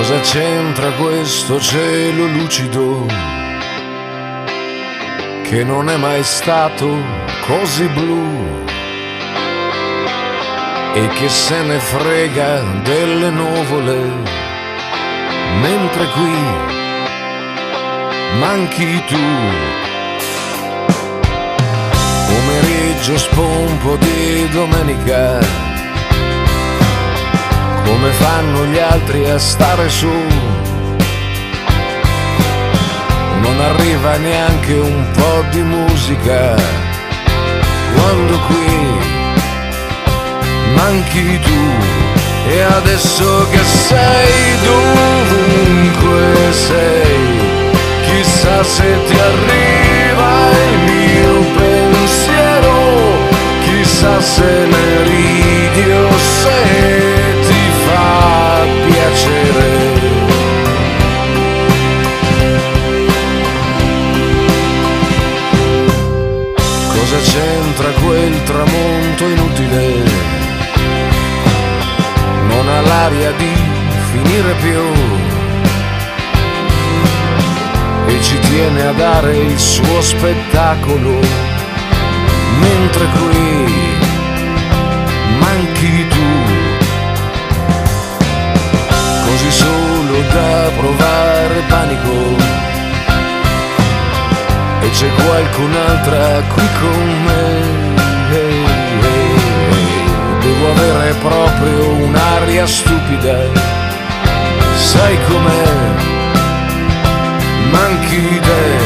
Cosa c'entra questo cielo lucido che non è mai stato così blu e che se ne frega delle nuvole, mentre qui manchi tu. Pomeriggio spompo di domenica, come fanno gli altri a stare su, non arriva neanche un po' di musica, quando qui manchi tu. E adesso che sei dovunque sei, chissà se ti arriva il mio pensiero, chissà se ne ridi o se ti fa piacere. Cosa c'entra quel tramonto inutile? Non ha l'aria di finire più e ci tiene a dare il suo spettacolo, mentre qui manchi tu, così solo da provare panico. E c'è qualcun'altra qui con me. Devo avere proprio un'aria stupida, sai com'è? Manchi te.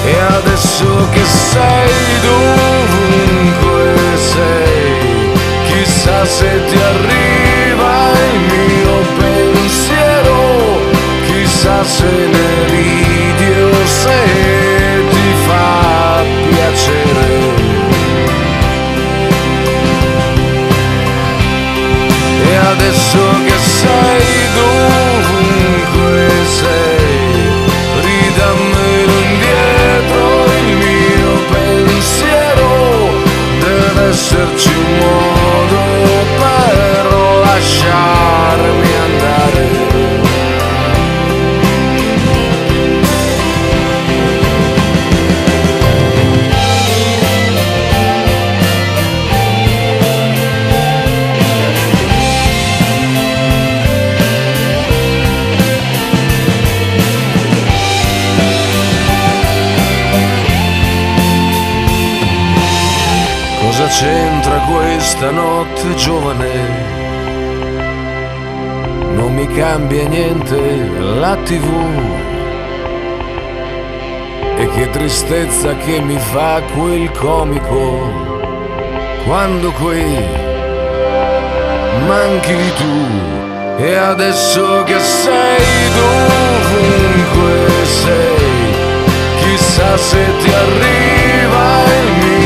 E adesso che sei dovunque sei, chissà se ti arriva il mio pensiero, chissà se ne ridi o se ti fa piacere. E adesso che sei dovunque sei, ridammelo indietro il mio pensiero, deve esserci un modo per lasciarmi andare. Cosa c'entra questa notte giovane? Non mi cambia niente la TV. E che tristezza che mi fa quel comico, quando qui manchi tu. E adesso che sei dovunque sei, chissà se ti arriva il mio